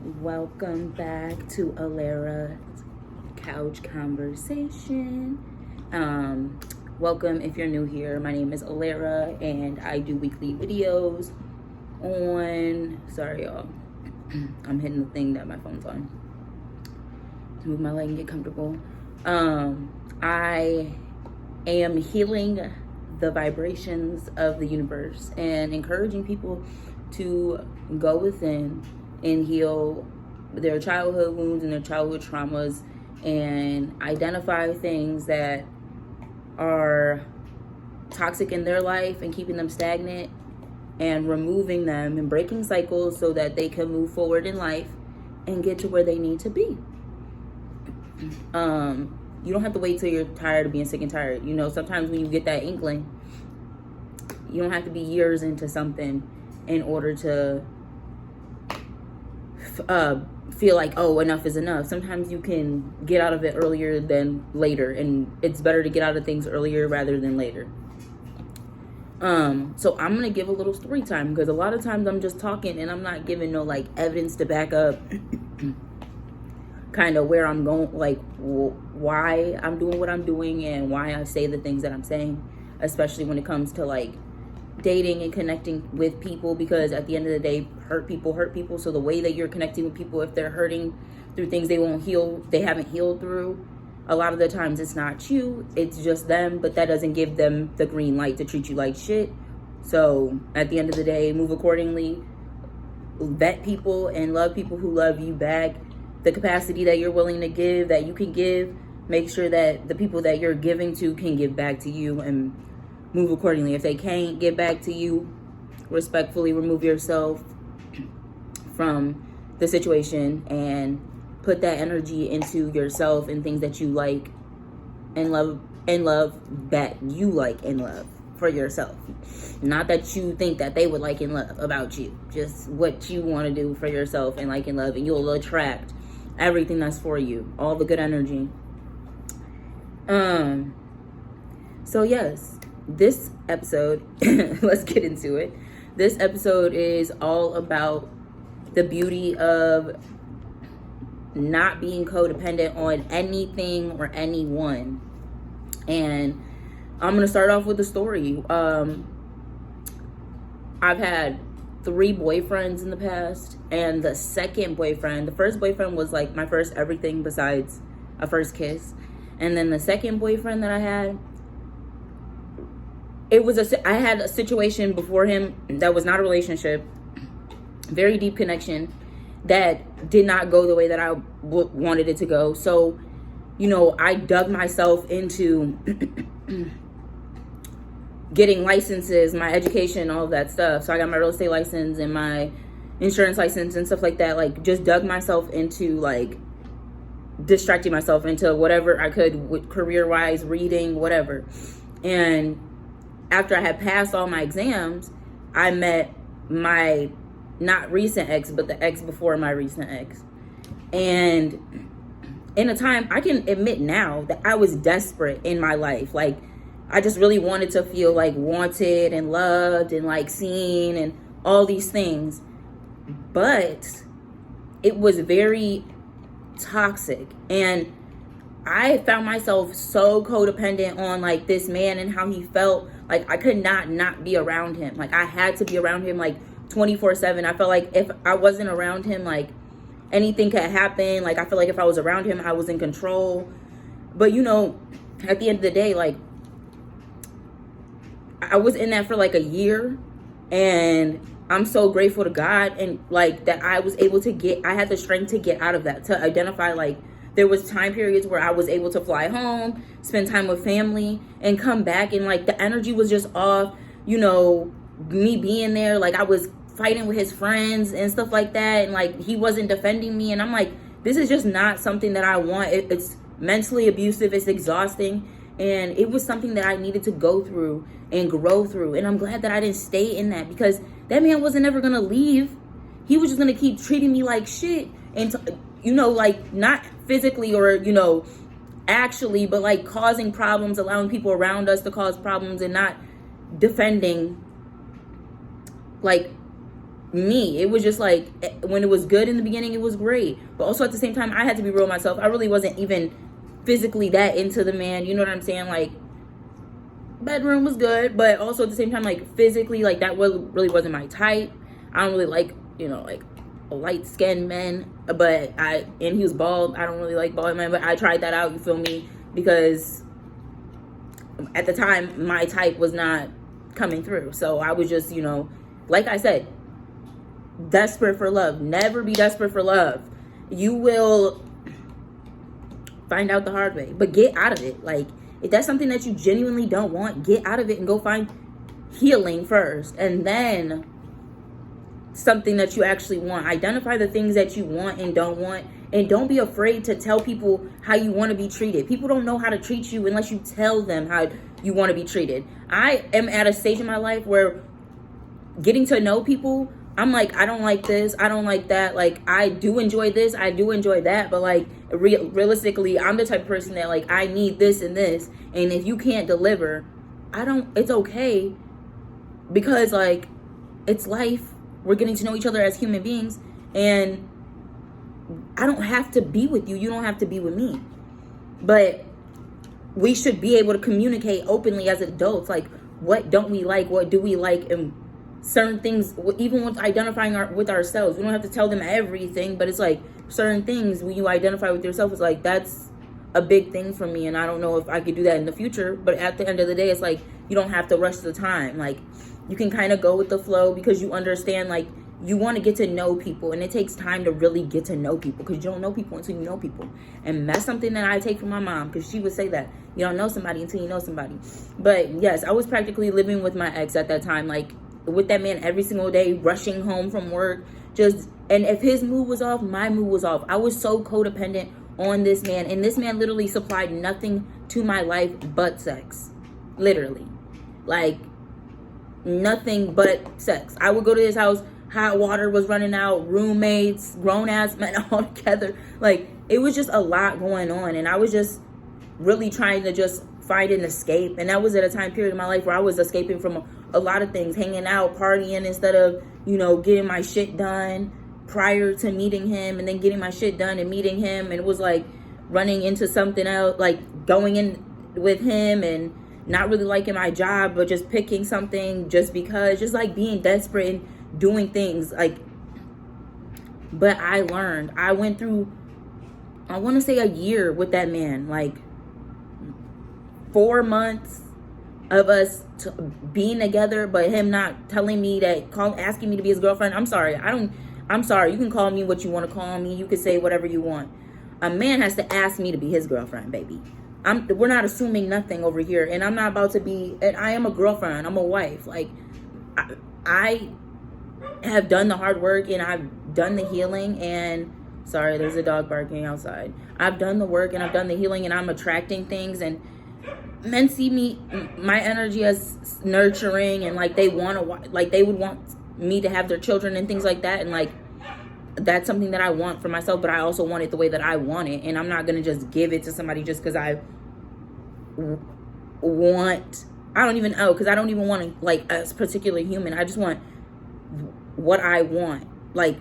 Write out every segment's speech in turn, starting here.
Welcome back to Alera Couch Conversation. Welcome if you're new here. My name is Alera and I do weekly videos on, sorry y'all, I'm hitting the thing that my phone's on. To move my leg and get comfortable. I am healing the vibrations of the universe and encouraging people to go within and heal their childhood wounds and their childhood traumas and identify things that are toxic in their life and keeping them stagnant and removing them and breaking cycles so that they can move forward in life and get to where they need to be. You don't have to wait till you're tired of being sick and tired. You know, sometimes when you get that inkling, you don't have to be years into something in order to feel like, oh, enough is enough. Sometimes you can get out of it earlier than later, and it's better to get out of things earlier rather than later. So I'm gonna give a little story time, because a lot of times I'm just talking and I'm not giving no like evidence to back up kind of where I'm going, like why I'm doing what I'm doing and why I say the things that I'm saying, especially when it comes to like dating and connecting with people, because at the end of the day, hurt people. So the way that you're connecting with people, if they're hurting through things they haven't healed through, a lot of the times it's not you, it's just them, but that doesn't give them the green light to treat you like shit. So at the end of the day, move accordingly, vet people and love people who love you back. The capacity that you're willing to give, that you can give, make sure that the people that you're giving to can give back to you, and move accordingly. If they can't get back to you, respectfully remove yourself from the situation and put that energy into yourself and things that you like and love that you like and love for yourself. Not that you think that they would like and love about you, just what you want to do for yourself and like and love, and you'll attract everything that's for you, all the good energy. So yes, this episode, let's get into it. This episode is all about the beauty of not being codependent on anything or anyone. And I'm going to start off with a story. I've had 3 boyfriends in the past, and the first boyfriend was like my first everything besides a first kiss. And then the second boyfriend that I had, I had a situation before him that was not a relationship, very deep connection that did not go the way that I wanted it to go. So, you know, I dug myself into getting licenses, my education, all of that stuff. So I got my real estate license and my insurance license and stuff like that. Like, just dug myself into like distracting myself into whatever I could with career-wise, reading, whatever. And after I had passed all my exams, I met my not recent ex, but the ex before my recent ex. And in a time, I can admit now that I was desperate in my life. Like, I just really wanted to feel like wanted and loved and like seen and all these things. But it was very toxic. And I found myself so codependent on like this man and how he felt. Like, I could not be around him. Like, I had to be around him like 24/7. I felt like if I wasn't around him, like anything could happen. Like, I feel like if I was around him, I was in control. But you know, at the end of the day, like, I was in that for like a year, and I'm so grateful to God and like that I was able to I had the strength to get out of that, to identify like there was time periods where I was able to fly home, spend time with family, and come back, and like the energy was just off. You know, me being there, like I was fighting with his friends and stuff like that, and like he wasn't defending me, and I'm like, this is just not something that I want. It's mentally abusive, it's exhausting, and it was something that I needed to go through and grow through. And I'm glad that I didn't stay in that, because that man wasn't ever gonna leave. He was just gonna keep treating me like shit, and you know, like not physically or, you know, actually, but like causing problems, allowing people around us to cause problems, and not defending like me. It was just like, when it was good in the beginning, it was great. But also at the same time, I had to be real with myself. I really wasn't even physically that into the man. You know what I'm saying? Like, bedroom was good, but also at the same time, like, physically, like, that really wasn't my type. I don't really like, you know, like, light-skinned men, and he was bald. I don't really like bald men, but I tried that out, you feel me? Because at the time, my type was not coming through. So I was just, you know, like I said, desperate for love. Never be desperate for love. You will find out the hard way, but get out of it. Like, if that's something that you genuinely don't want, get out of it and go find healing first, and then something that you actually want. Identify the things that you want and don't want, and don't be afraid to tell people how you want to be treated. People don't know how to treat you unless you tell them how you want to be treated. I am at a stage in my life where getting to know people, I'm like, I don't like this, I don't like that. Like, I do enjoy this, I do enjoy that, but like, realistically, I'm the type of person that, like, I need this and this, and if you can't deliver, it's okay, because like, it's life. We're getting to know each other as human beings, and I don't have to be with you. You don't have to be with me. But we should be able to communicate openly as adults. Like, what don't we like? What do we like? And certain things, even with identifying with ourselves, we don't have to tell them everything, but it's like certain things when you identify with yourself, it's like, that's a big thing for me, and I don't know if I could do that in the future. But at the end of the day, it's like, you don't have to rush the time. Like, you can kind of go with the flow, because you understand, like, you want to get to know people, and it takes time to really get to know people, because you don't know people until you know people. And that's something that I take from my mom, because she would say that you don't know somebody until you know somebody. But yes, I was practically living with my ex at that time, like, with that man every single day, rushing home from work, and if his mood was off, my mood was off. I was so codependent on this man, and this man literally supplied nothing to my life but sex. Literally. Like, nothing but sex. I would go to his house, hot water was running out, roommates, grown-ass men all together. Like, it was just a lot going on, and I was just really trying to just find an escape. And that was at a time period in my life where I was escaping from a lot of things, hanging out, partying, instead of, you know, getting my shit done prior to meeting him, and then getting my shit done and meeting him. And it was like running into something else, like going in with him and not really liking my job, but just picking something just because, just like being desperate and doing things. Like, but I learned. I went through, I want to say, a year with that man. Like, 4 months of us being together, but him not telling me that, asking me to be his girlfriend. I'm sorry. I'm sorry. You can call me what you want to call me. You can say whatever you want. A man has to ask me to be his girlfriend, baby. We're not assuming nothing over here, and I'm not about to be. And I am a girlfriend. I'm a wife. Like, I have done the hard work, and I've done the healing. And sorry, there's a dog barking outside. I've done the work, and I've done the healing, and I'm attracting things, and men see me, my energy, as nurturing, and like they would want me to have their children and things like that. And like, that's something that I want for myself, but I also want it the way that I want it. And I'm not gonna just give it to somebody just because I don't even know, because I don't even want to, like, a particular human. I just want what I want, like,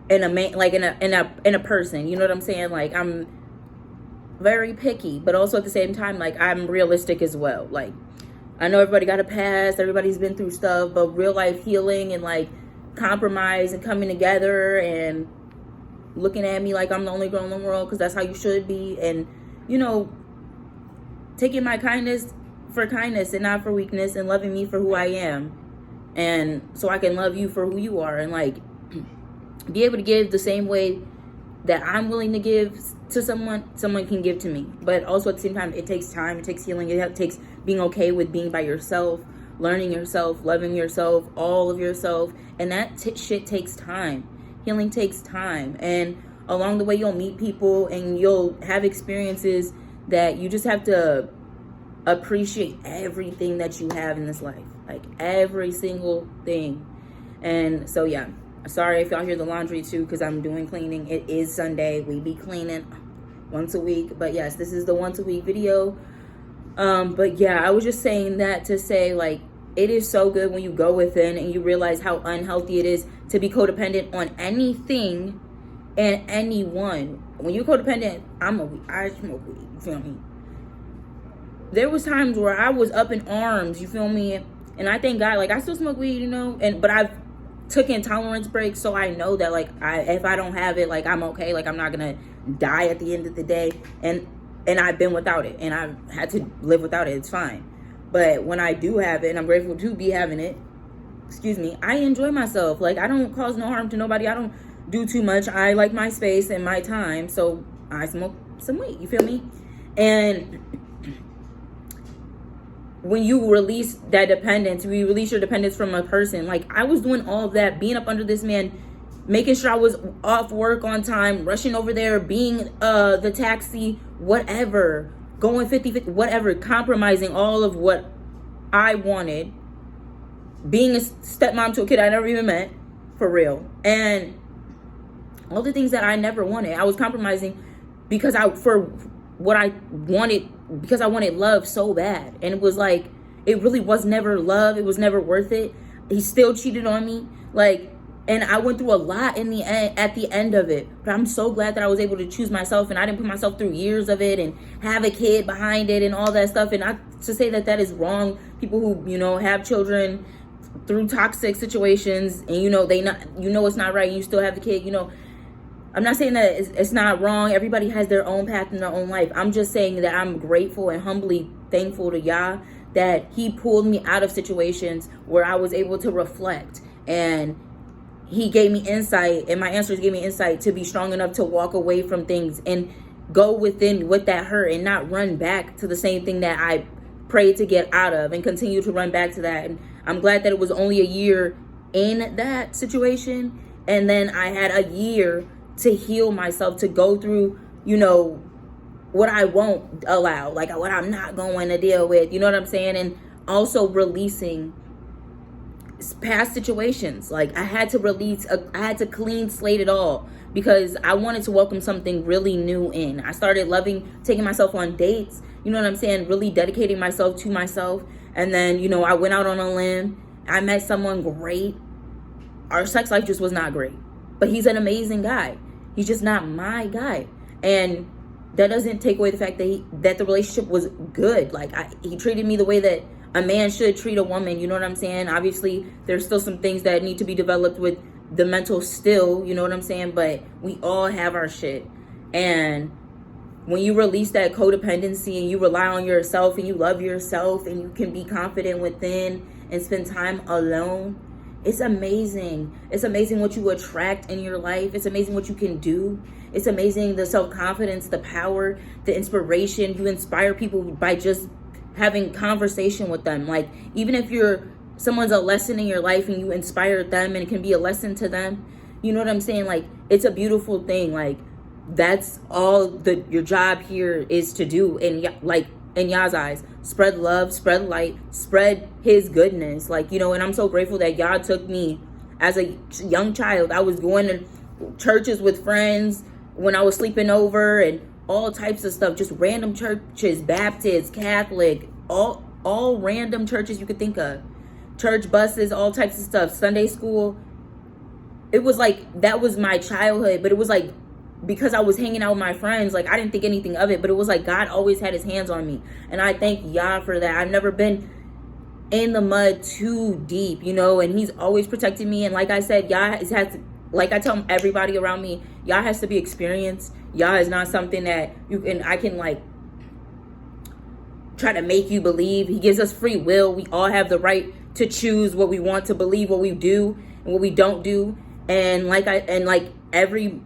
in a man, like in a person. You know what I'm saying? Like, I'm very picky, but also at the same time, like, I'm realistic as well. Like, I know everybody got a past, everybody's been through stuff, but real life healing and like compromise and coming together and looking at me like I'm the only girl in the world, because that's how you should be. And, you know, taking my kindness for kindness and not for weakness, and loving me for who I am, and so I can love you for who you are, and like be able to give the same way that I'm willing to give to someone can give to me. But also at the same time, it takes time, it takes healing, it takes being okay with being by yourself, learning yourself, loving yourself, all of yourself. And that shit takes time. Healing takes time. And along the way, you'll meet people and you'll have experiences that you just have to appreciate everything that you have in this life. Like, every single thing. And so, yeah. Sorry if y'all hear the laundry too, because I'm doing cleaning. It is Sunday. We be cleaning once a week. But yes, this is the once a week video. But yeah, I was just saying that to say, like, it is so good when you go within and you realize how unhealthy it is to be codependent on anything and anyone. When you're codependent, I smoke weed, you feel me? There was times where I was up in arms, you feel me? And I thank God, like, I still smoke weed, you know, but I've taken tolerance breaks, so I know that, like, if I don't have it, like, I'm okay, like, I'm not gonna die at the end of the day, and I've been without it, and I've had to live without it, it's fine. But when I do have it, and I'm grateful to be having it, I enjoy myself. Like, I don't cause no harm to nobody. I don't do too much. I like my space and my time, so I smoke some weed, you feel me? And when you release that dependence, when you release your dependence from a person, like, I was doing all of that, being up under this man, making sure I was off work on time, rushing over there, being the taxi, whatever, going 50-50, whatever, compromising all of what I wanted, being a stepmom to a kid I never even met, for real, and all the things that I never wanted. I was compromising because I wanted love so bad. And it was like, it really was never love. It was never worth it. He still cheated on me. Like, and I went through a lot in the end, at the end of it. But I'm so glad that I was able to choose myself, and I didn't put myself through years of it and have a kid behind it and all that stuff. And not to say that that is wrong. People who, you know, have children through toxic situations, and it's not right, and you still have the kid, you know, I'm not saying that it's not wrong. Everybody has their own path in their own life. I'm just saying that I'm grateful and humbly thankful to Yah that he pulled me out of situations where I was able to reflect, and he gave me insight, and my answers gave me insight to be strong enough to walk away from things and go within with that hurt and not run back to the same thing that I prayed to get out of and continue to run back to that. And I'm glad that it was only a year in that situation, and then I had a year to heal myself, to go through, you know, what I won't allow, like what I'm not going to deal with, you know what I'm saying? And also releasing past situations. Like, I had to clean slate it all, because I wanted to welcome something really new in. I started loving taking myself on dates, you know what I'm saying? Really dedicating myself to myself. And then, you know, I went out on a limb. I met someone great. Our sex life just was not great, but he's an amazing guy. He's just not my guy. And that doesn't take away the fact that the relationship was good. Like, he treated me the way that a man should treat a woman, you know what I'm saying? Obviously, there's still some things that need to be developed with the mental still, you know what I'm saying? But we all have our shit. And when you release that codependency and you rely on yourself and you love yourself and you can be confident within and spend time alone, it's amazing. It's amazing what you attract in your life. It's amazing what you can do. It's amazing the self-confidence, the power, the inspiration. You inspire people by just having conversation with them. Like, even if someone's a lesson in your life and you inspire them and it can be a lesson to them, you know what I'm saying? Like, it's a beautiful thing. Like, that's all your job here is to do. And like, in Yah's eyes, spread love, spread light, spread his goodness. Like, you know, and I'm so grateful that Yah took me as a young child. I was going to churches with friends when I was sleeping over and all types of stuff, just random churches, Baptist, Catholic, all random churches you could think of, church buses, all types of stuff, Sunday school. It was like, that was my childhood, but it was like, because I was hanging out with my friends, like, I didn't think anything of it, but it was like God always had his hands on me. And I thank Yah for that. I've never been in the mud too deep, you know, and he's always protected me. And like I said, Yah has to, like I tell everybody around me, Yah has to be experienced. Yah is not something that I can like try to make you believe. He gives us free will. We all have the right to choose what we want to believe, what we do and what we don't do. And like every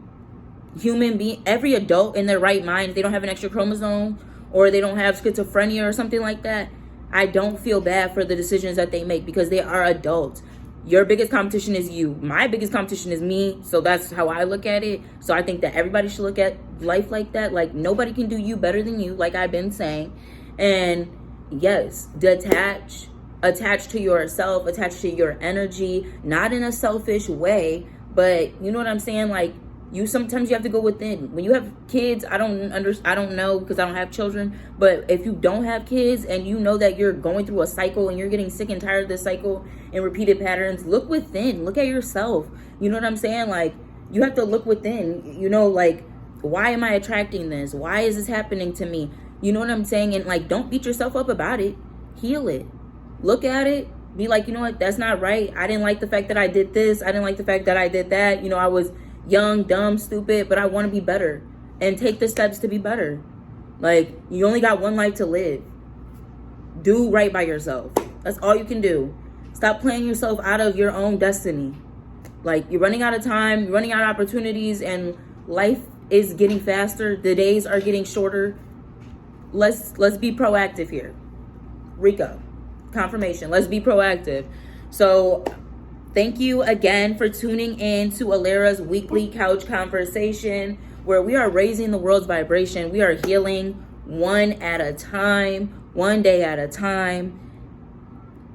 human being, every adult in their right mind, if they don't have an extra chromosome or they don't have schizophrenia or something like that, I don't feel bad for the decisions that they make, because they are adults. Your biggest competition is you. My biggest competition is me. So that's how I look at it. So I think that everybody should look at life like that. Like, nobody can do you better than you, like I've been saying. And yes, attach to yourself, attach to your energy, not in a selfish way, but you know what I'm saying? Like, Sometimes you have to go within. When you have kids, I don't know, because I don't have children, but if you don't have kids and you know that you're going through a cycle and you're getting sick and tired of this cycle and repeated patterns, look within. Look at yourself. You know what I'm saying? Like, you have to look within. You know, like, why am I attracting this? Why is this happening to me? You know what I'm saying? And like, don't beat yourself up about it. Heal it. Look at it. Be like, you know what? That's not right. I didn't like the fact that I did this. I didn't like the fact that I did that. You know, I was young, dumb, stupid, but I want to be better, and take the steps to be better. Like, you only got one life to live. Do right by yourself. That's all you can do. Stop playing yourself out of your own destiny. Like, you're running out of time, you're running out of opportunities, and life is getting faster. The days are getting shorter. Let's be proactive here. Rico, confirmation. Let's be proactive. So thank you again for tuning in to Alera's weekly couch conversation, where we are raising the world's vibration. We are healing one at a time, one day at a time.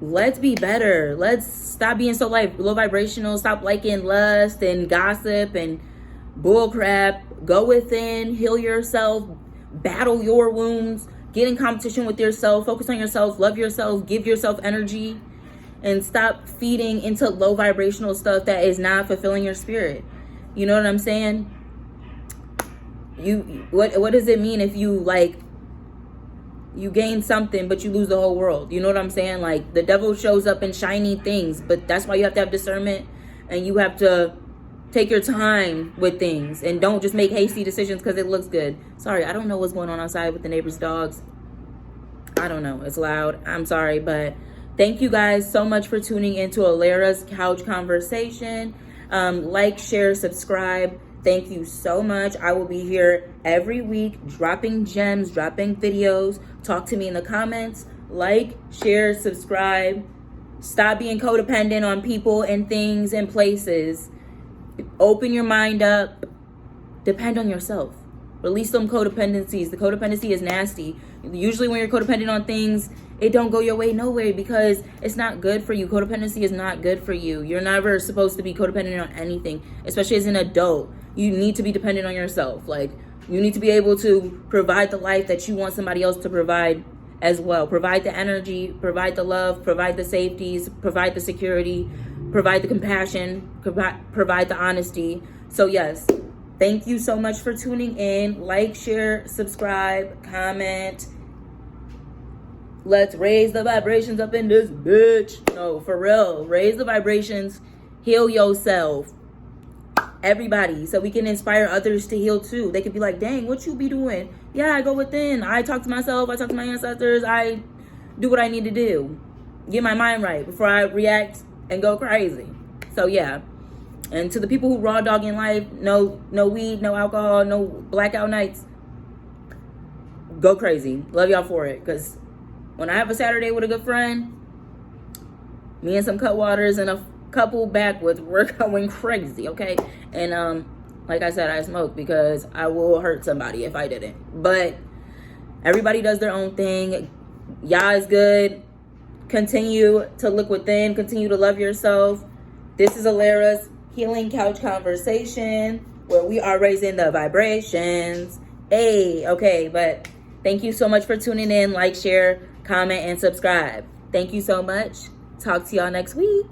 Let's be better. Let's stop being so low vibrational. Stop liking lust and gossip and bull crap. Go within, heal yourself, battle your wounds, get in competition with yourself, focus on yourself, love yourself, give yourself energy. And stop feeding into low vibrational stuff that is not fulfilling your spirit. You know what I'm saying? What does it mean if you gain something but you lose the whole world? You know what I'm saying? Like, the devil shows up in shiny things, but that's why you have to have discernment, and you have to take your time with things, and don't just make hasty decisions because it looks good. Sorry, I don't know what's going on outside with the neighbor's dogs. I don't know. It's loud. I'm sorry, but thank you guys so much for tuning into Alera's Couch Conversation. Like, share, subscribe. Thank you so much. I will be here every week dropping gems, dropping videos. Talk to me in the comments. Like, share, subscribe. Stop being codependent on people and things and places. Open your mind up. Depend on yourself. Release them codependencies. The codependency is nasty. Usually when you're codependent on things, it don't go your way nowhere, because it's not good for you. Codependency is not good for you. You're never supposed to be codependent on anything, especially as an adult. You need to be dependent on yourself. Like, you need to be able to provide the life that you want somebody else to provide as well. Provide the energy, provide the love, provide the safeties, provide the security, provide the compassion, provide the honesty. So yes, thank you so much for tuning in. Like, share, subscribe, comment. Let's raise the vibrations up in this bitch. No, for real. Raise the vibrations. Heal yourself. Everybody. So we can inspire others to heal too. They could be like, dang, what you be doing? Yeah, I go within. I talk to myself. I talk to my ancestors. I do what I need to do. Get my mind right before I react and go crazy. So yeah. And to the people who raw dog in life, no weed, no alcohol, no blackout nights, go crazy. Love y'all for it. Because when I have a Saturday with a good friend, me and some cut waters and a couple backwoods, we're going crazy, okay? And like I said, I smoke because I will hurt somebody if I didn't. But everybody does their own thing. Y'all is good. Continue to look within. Continue to love yourself. This is Alera's Healing Couch Conversation, where we are raising the vibrations. Hey, okay, but thank you so much for tuning in. Like, share, comment, and subscribe. Thank you so much. Talk to y'all next week.